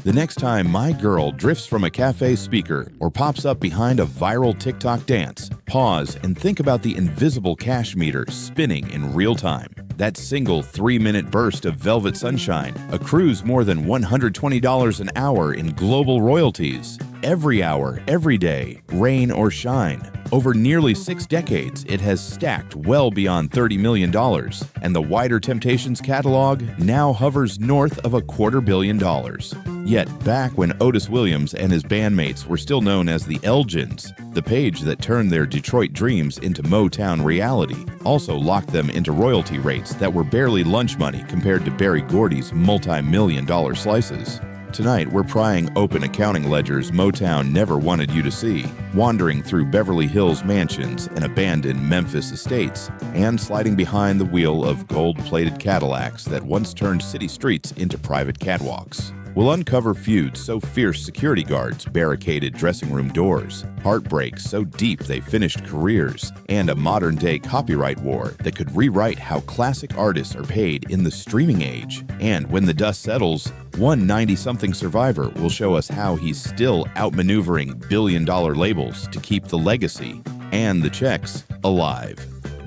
The next time my girl drifts from a cafe speaker or pops up behind a viral TikTok dance, pause and think about the invisible cash meter spinning in real time. That single 3-minute burst of velvet sunshine accrues more than $120 an hour in global royalties. Every hour, every day, rain or shine. Over nearly 6 decades, it has stacked well beyond $30 million, and the wider Temptations catalog now hovers north of $250 million. Yet, back when Otis Williams and his bandmates were still known as the Elgins, the page that turned their Detroit dreams into Motown reality also locked them into royalty rates that were barely lunch money compared to Berry Gordy's multi-million-dollar slices. Tonight, we're prying open accounting ledgers Motown never wanted you to see, wandering through Beverly Hills mansions and abandoned Memphis estates, and sliding behind the wheel of gold-plated Cadillacs that once turned city streets into private catwalks. We'll uncover feuds so fierce security guards barricaded dressing room doors, heartbreaks so deep they finished careers, and a modern-day copyright war that could rewrite how classic artists are paid in the streaming age. And when the dust settles, one 90-something survivor will show us how he's still outmaneuvering billion-dollar labels to keep the legacy and the checks alive.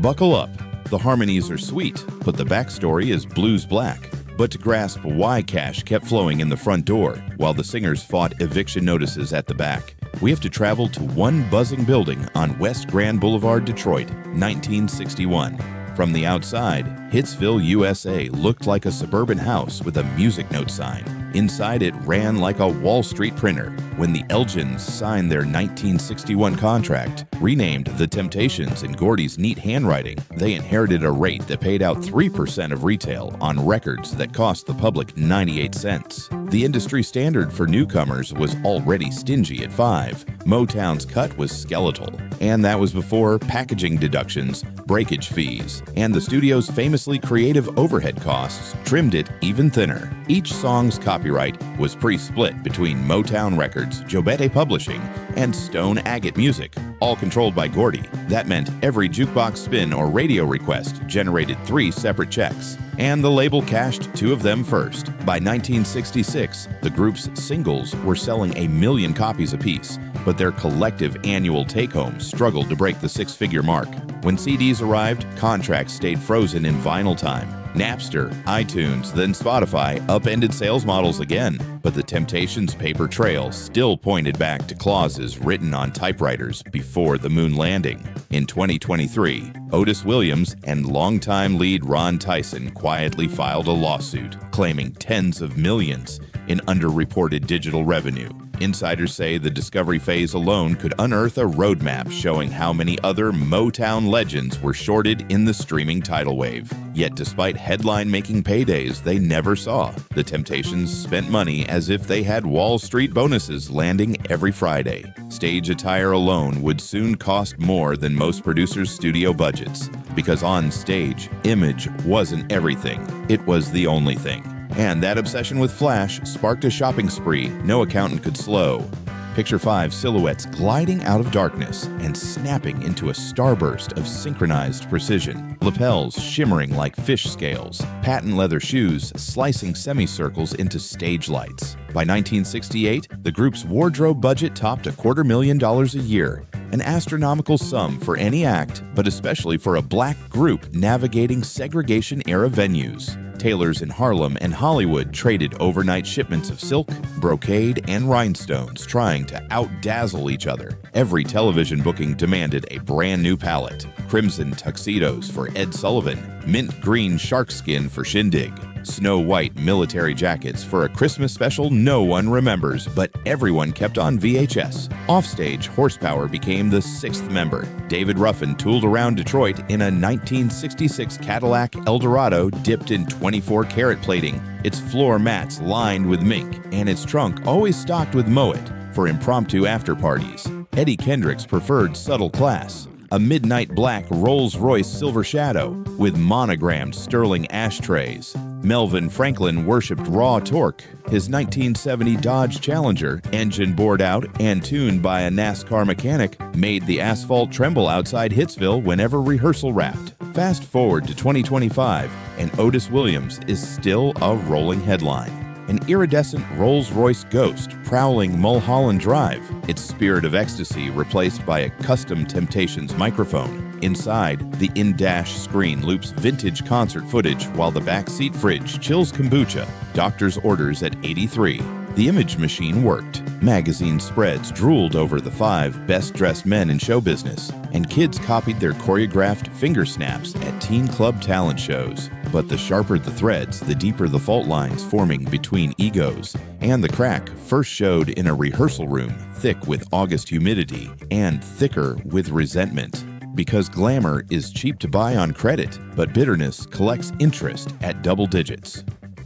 Buckle up. The harmonies are sweet, but the backstory is blues black. But to grasp why cash kept flowing in the front door while the singers fought eviction notices at the back, we have to travel to one buzzing building on West Grand Boulevard, Detroit, 1961. From the outside, Hitsville, USA looked like a suburban house with a music note sign. Inside it ran like a Wall Street printer. When the Elgins signed their 1961 contract, renamed The Temptations in Gordy's neat handwriting, they inherited a rate that paid out 3% of retail on records that cost the public 98 cents. The industry standard for newcomers was already stingy at 5. Motown's cut was skeletal, and that was before packaging deductions, breakage fees, and the studio's famously creative overhead costs trimmed it even thinner. Each song's copyright was pre-split between Motown Records, Jobete Publishing, and Stone Agate Music, all controlled by Gordy. That meant every jukebox spin or radio request generated 3 separate checks, and the label cashed 2 of them first. By 1966, the group's singles were selling 1 million copies apiece, but their collective annual take-home struggled to break the 6-figure mark. When CDs arrived, contracts stayed frozen in vinyl time. Napster, iTunes, then Spotify upended sales models again, but the Temptations' paper trail still pointed back to clauses written on typewriters before the moon landing. In 2023, Otis Williams and longtime lead Ron Tyson quietly filed a lawsuit claiming tens of millions in underreported digital revenue. Insiders say the discovery phase alone could unearth a roadmap showing how many other Motown legends were shorted in the streaming tidal wave. Yet despite headline-making paydays they never saw, the Temptations spent money as if they had Wall Street bonuses landing every Friday. Stage attire alone would soon cost more than most producers' studio budgets, because on stage, image wasn't everything, it was the only thing. And that obsession with flash sparked a shopping spree no accountant could slow. Picture 5 silhouettes gliding out of darkness and snapping into a starburst of synchronized precision. Lapels shimmering like fish scales, patent leather shoes slicing semicircles into stage lights. By 1968, the group's wardrobe budget topped $250,000 a year, an astronomical sum for any act, but especially for a black group navigating segregation-era venues. Tailors in Harlem and Hollywood traded overnight shipments of silk, brocade, and rhinestones, trying to outdazzle each other. Every television booking demanded a brand new palette: crimson tuxedos for Ed Sullivan, mint green sharkskin for Shindig, snow white military jackets for a Christmas special no one remembers, but everyone kept on VHS. Offstage, horsepower became the 6th member. David Ruffin tooled around Detroit in a 1966 Cadillac Eldorado dipped in 24-karat plating, its floor mats lined with mink, and its trunk always stocked with Moet for impromptu after-parties. Eddie Kendricks preferred subtle class, a midnight black Rolls-Royce Silver Shadow with monogrammed sterling ashtrays. Melvin Franklin worshipped raw torque. His 1970 Dodge Challenger, engine bored out and tuned by a NASCAR mechanic, made the asphalt tremble outside Hitsville whenever rehearsal wrapped. Fast forward to 2025, and Otis Williams is still a rolling headline. an iridescent Rolls-Royce Ghost prowling Mulholland Drive, its spirit of ecstasy replaced by a custom Temptations microphone. Inside, the in-dash screen loops vintage concert footage while the backseat fridge chills kombucha, doctor's orders at 83. The image machine worked. Magazine spreads drooled over the 5 best-dressed men in show business, and kids copied their choreographed finger snaps at teen club talent shows. But the sharper the threads, the deeper the fault lines forming between egos. And the crack first showed in a rehearsal room, thick with August humidity and thicker with resentment. Because glamour is cheap to buy on credit, but bitterness collects interest at double digits.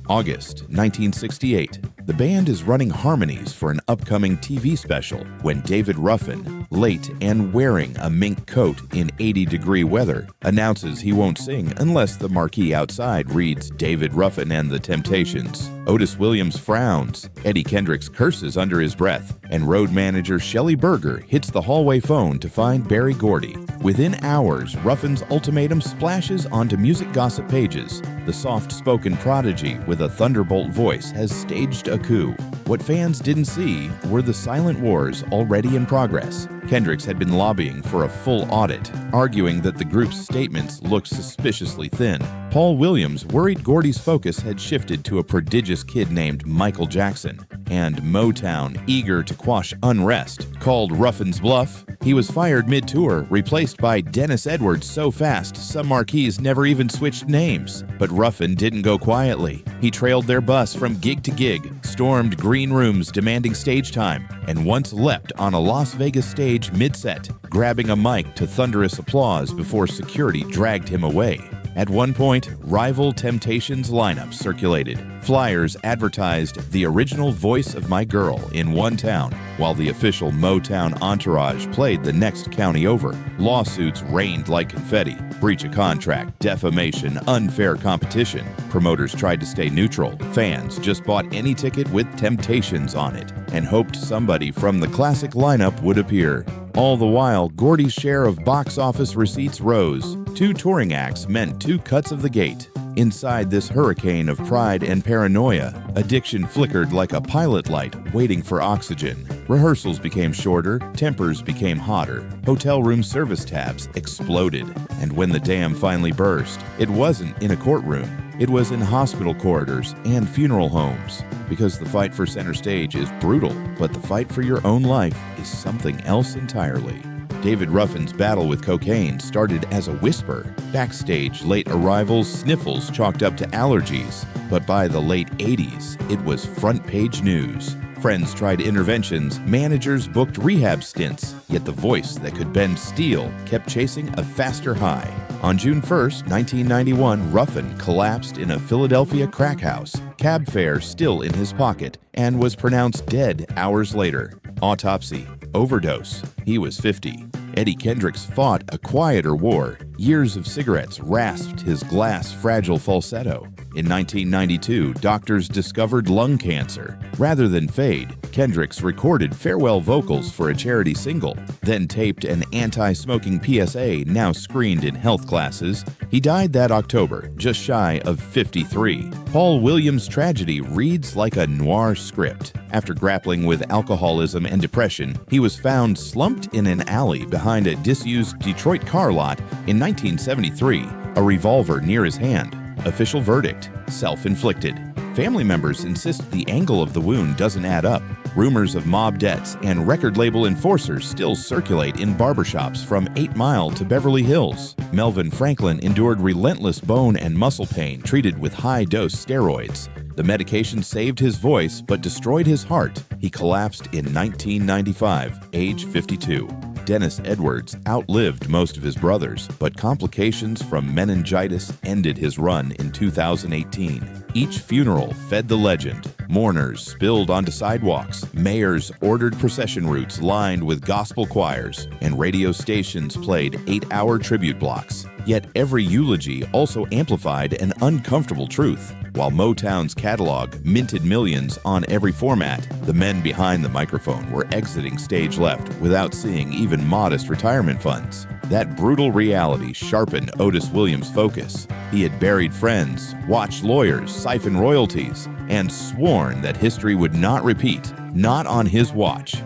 August 1968. The band is running harmonies for an upcoming TV special when David Ruffin, late and wearing a mink coat in 80-degree weather, announces he won't sing unless the marquee outside reads David Ruffin and the Temptations. Otis Williams frowns, Eddie Kendricks curses under his breath, and road manager Shelley Berger hits the hallway phone to find Berry Gordy. Within hours, Ruffin's ultimatum splashes onto music gossip pages. The soft-spoken prodigy with a thunderbolt voice has staged a coup. What fans didn't see were the silent wars already in progress. Kendricks had been lobbying for a full audit, arguing that the group's statements looked suspiciously thin. Paul Williams worried Gordy's focus had shifted to a prodigious kid named Michael Jackson, and Motown, eager to quash unrest, called Ruffin's bluff. He was fired mid-tour, replaced by Dennis Edwards so fast some marquees never even switched names. But Ruffin didn't go quietly. He trailed their bus from gig to gig, stormed green rooms demanding stage time, and once leapt on a Las Vegas stage mid-set, grabbing a mic to thunderous applause before security dragged him away. At one point, rival Temptations lineups circulated. Flyers advertised the original Voice of My Girl in one town, while the official Motown entourage played the next county over. Lawsuits rained like confetti. Breach of contract, defamation, unfair competition. Promoters tried to stay neutral. Fans just bought any ticket with Temptations on it and hoped somebody from the classic lineup would appear. All the while, Gordy's share of box office receipts rose. 2 touring acts meant 2 cuts of the gate. Inside this hurricane of pride and paranoia, addiction flickered like a pilot light waiting for oxygen. Rehearsals became shorter, tempers became hotter, hotel room service tabs exploded. And when the dam finally burst, it wasn't in a courtroom. It was in hospital corridors and funeral homes. Because the fight for center stage is brutal, but the fight for your own life is something else entirely. David Ruffin's battle with cocaine started as a whisper. Backstage, late arrivals, sniffles chalked up to allergies. But by the late 80s, it was front-page news. Friends tried interventions, managers booked rehab stints, yet the voice that could bend steel kept chasing a faster high. On June 1st, 1991, Ruffin collapsed in a Philadelphia crack house, cab fare still in his pocket, and was pronounced dead hours later. Autopsy, overdose. He was 50. Eddie Kendricks fought a quieter war. Years of cigarettes rasped his glass fragile falsetto. In 1992, doctors discovered lung cancer. Rather than fade, Kendricks recorded farewell vocals for a charity single, then taped an anti-smoking PSA now screened in health classes. He died that October, just shy of 53. Paul Williams' tragedy reads like a noir script. After grappling with alcoholism and depression, he was found slumped in an alley behind a disused Detroit car lot in 1973, a revolver near his hand. Official verdict, self-inflicted. Family members insist the angle of the wound doesn't add up. Rumors of mob debts and record label enforcers still circulate in barbershops from 8 Mile to Beverly Hills. Melvin Franklin endured relentless bone and muscle pain treated with high-dose steroids. The medication saved his voice but destroyed his heart. He collapsed in 1995, age 52. Dennis Edwards outlived most of his brothers, but complications from meningitis ended his run in 2018. Each funeral fed the legend. Mourners spilled onto sidewalks, mayors ordered procession routes lined with gospel choirs, and radio stations played 8-hour tribute blocks. Yet every eulogy also amplified an uncomfortable truth. While Motown's catalog minted millions on every format, the men behind the microphone were exiting stage left without seeing even modest retirement funds. That brutal reality sharpened Otis Williams' focus. He had buried friends, watched lawyers siphon royalties, and sworn that history would not repeat, not on his watch.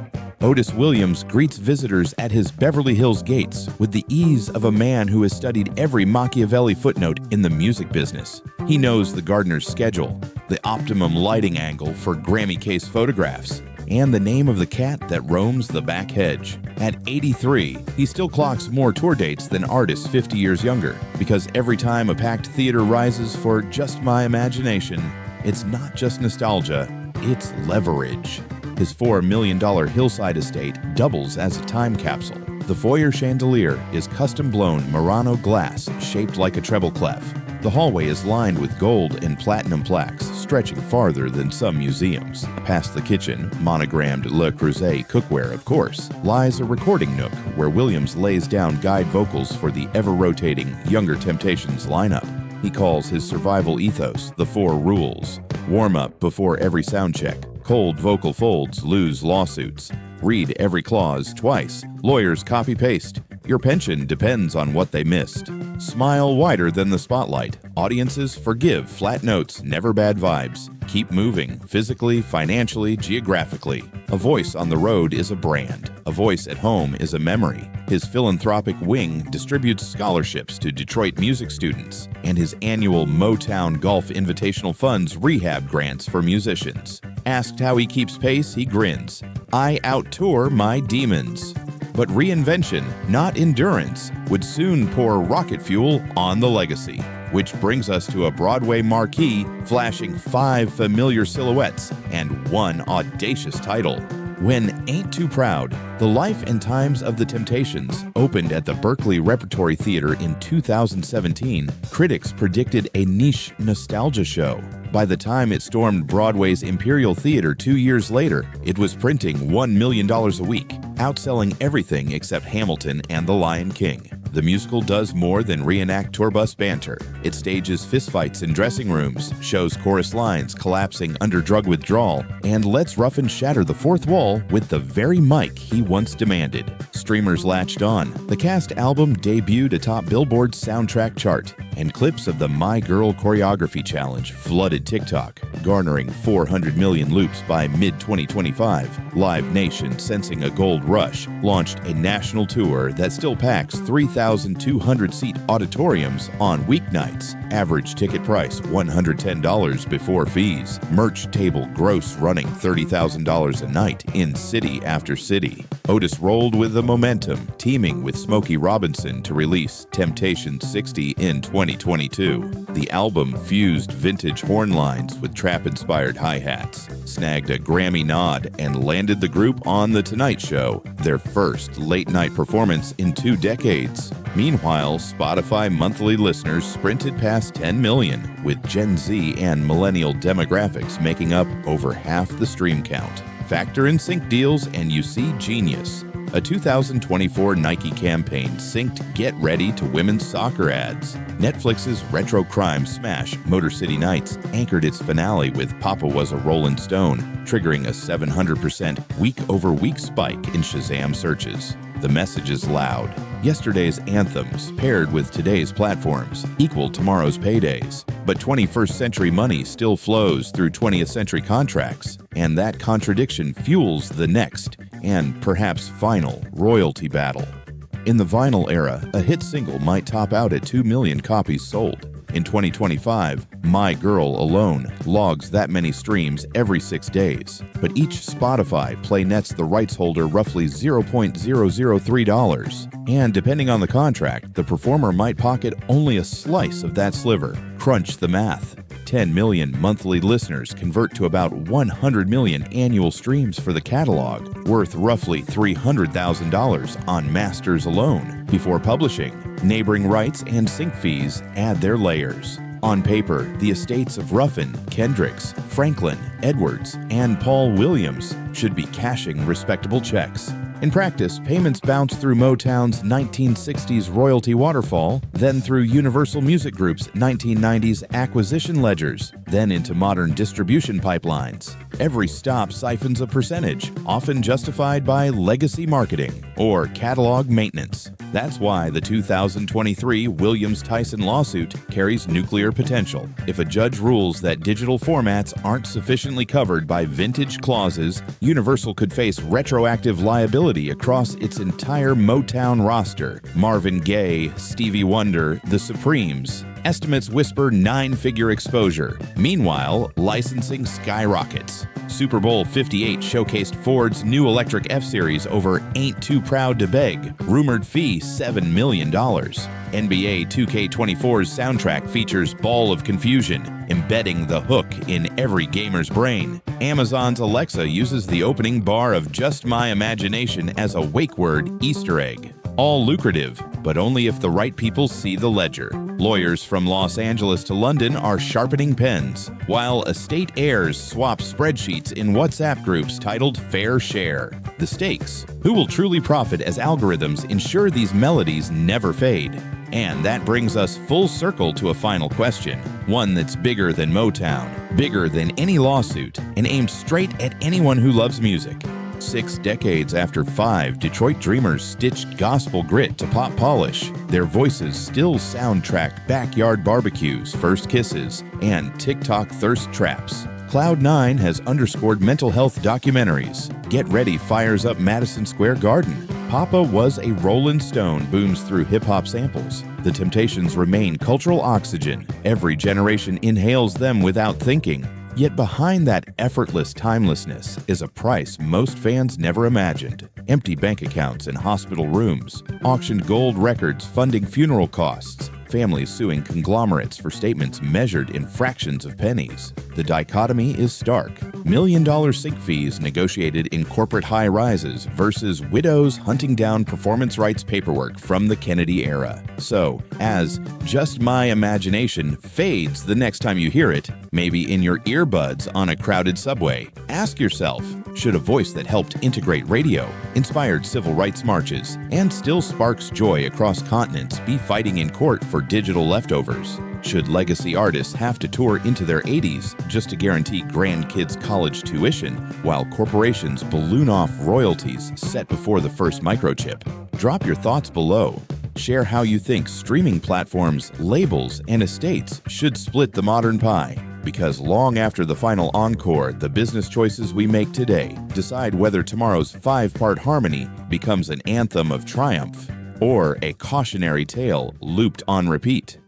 Otis Williams greets visitors at his Beverly Hills gates with the ease of a man who has studied every Machiavelli footnote in the music business. He knows the gardener's schedule, the optimum lighting angle for Grammy case photographs, and the name of the cat that roams the back hedge. At 83, he still clocks more tour dates than artists 50 years younger, because every time a packed theater rises for Just My Imagination, it's not just nostalgia, it's leverage. His $4 million hillside estate doubles as a time capsule. The foyer chandelier is custom-blown Murano glass shaped like a treble clef. The hallway is lined with gold and platinum plaques, stretching farther than some museums. Past the kitchen, monogrammed Le Creuset cookware, of course, lies a recording nook where Williams lays down guide vocals for the ever-rotating Younger Temptations lineup. He calls his survival ethos the 4 rules. Warm up before every sound check. Cold vocal folds lose lawsuits. Read every clause twice. Lawyers copy-paste. Your pension depends on what they missed. Smile wider than the spotlight. Audiences forgive flat notes, never bad vibes. Keep moving, physically, financially, geographically. A voice on the road is a brand. A voice at home is a memory. His philanthropic wing distributes scholarships to Detroit music students, and his annual Motown Golf Invitational funds rehab grants for musicians. Asked how he keeps pace, he grins. I out-tour my demons. But reinvention, not endurance, would soon pour rocket fuel on the legacy. Which brings us to a Broadway marquee flashing 5 familiar silhouettes and 1 audacious title. When Ain't Too Proud, The Life and Times of the Temptations opened at the Berkeley Repertory Theater in 2017, critics predicted a niche nostalgia show. By the time it stormed Broadway's Imperial Theater 2 years later, it was printing $1 million a week, outselling everything except Hamilton and The Lion King. The musical does more than reenact tour bus banter. It stages fistfights in dressing rooms, shows chorus lines collapsing under drug withdrawal, and lets Ruffin shatter the fourth wall with the very mic he once demanded. Streamers latched on. The cast album debuted atop Billboard's soundtrack chart, and clips of the My Girl Choreography Challenge flooded TikTok, garnering 400 million loops by mid-2025. Live Nation, sensing a gold rush, launched a national tour that still packs 3,200-seat auditoriums on weeknights. Average ticket price $110 before fees. Merch table gross running $30,000 a night in city after city. Otis rolled with the momentum, teaming with Smokey Robinson to release Temptation 60 in 2022. The album fused vintage horn lines with trap-inspired hi-hats, snagged a Grammy nod, and landed the group on The Tonight Show, their first late-night performance in 2 decades. Meanwhile, Spotify monthly listeners sprinted past 10 million, with Gen Z and millennial demographics making up over half the stream count. Factor in sync deals and you see genius. A 2024 Nike campaign synced Get Ready to women's soccer ads. Netflix's retro crime smash Motor City Nights anchored its finale with Papa Was a Rollin' Stone, triggering a 700% week-over-week spike in Shazam searches. The message is loud. Yesterday's anthems, paired with today's platforms, equal tomorrow's paydays. But 21st century money still flows through 20th century contracts, and that contradiction fuels the next, and perhaps final, royalty battle. In the vinyl era, a hit single might top out at 2 million copies sold. In 2025, My Girl alone logs that many streams every 6 days, but each Spotify play nets the rights holder roughly $0.003, and depending on the contract, the performer might pocket only a slice of that sliver. Crunch the math. 10 million monthly listeners convert to about 100 million annual streams for the catalog, worth roughly $300,000 on masters alone. Before publishing, neighboring rights and sync fees add their layers. On paper, the estates of Ruffin, Kendricks, Franklin, Edwards, and Paul Williams should be cashing respectable checks. In practice, payments bounce through Motown's 1960s royalty waterfall, then through Universal Music Group's 1990s acquisition ledgers, then into modern distribution pipelines. Every stop siphons a percentage, often justified by legacy marketing or catalog maintenance. That's why the 2023 Williams-Tyson lawsuit carries nuclear potential. If a judge rules that digital formats aren't sufficiently covered by vintage clauses, Universal could face retroactive liability across its entire Motown roster. Marvin Gaye, Stevie Wonder, The Supremes. Estimates whisper 9-figure exposure. Meanwhile, licensing skyrockets. Super Bowl 58 showcased Ford's new electric F-Series over Ain't Too Proud to Beg. Rumored fee $7 million. NBA 2K24's soundtrack features Ball of Confusion, embedding the hook in every gamer's brain. Amazon's Alexa uses the opening bar of Just My Imagination as a wake word Easter egg. All lucrative, but only if the right people see the ledger. Lawyers from Los Angeles to London are sharpening pens, while estate heirs swap spreadsheets in WhatsApp groups titled Fair Share. The stakes: who will truly profit as algorithms ensure these melodies never fade? And that brings us full circle to a final question, one that's bigger than Motown, bigger than any lawsuit, and aimed straight at anyone who loves music. 6 decades after 5 Detroit dreamers stitched gospel grit to pop polish, their voices still soundtrack backyard barbecues, first kisses, and TikTok thirst traps. Cloud9 has underscored mental health documentaries. Get Ready fires up Madison Square Garden. Papa Was a Rollin' Stone booms through hip-hop samples. The Temptations remain cultural oxygen. Every generation inhales them without thinking. Yet behind that effortless timelessness is a price most fans never imagined. Empty bank accounts in hospital rooms, auctioned gold records funding funeral costs, families suing conglomerates for statements measured in fractions of pennies. The dichotomy is stark. $1 million sync fees negotiated in corporate high-rises versus widows hunting down performance rights paperwork from the Kennedy era. So, as Just My Imagination fades the next time you hear it, maybe in your earbuds on a crowded subway, ask yourself, should a voice that helped integrate radio, inspired civil rights marches, and still sparks joy across continents be fighting in court for digital leftovers? Should legacy artists have to tour into their 80s just to guarantee grandkids' college tuition, while corporations balloon off royalties set before the first microchip? Drop your thoughts below. Share how you think streaming platforms, labels, and estates should split the modern pie. Because long after the final encore, the business choices we make today decide whether tomorrow's 5-part harmony becomes an anthem of triumph or a cautionary tale looped on repeat.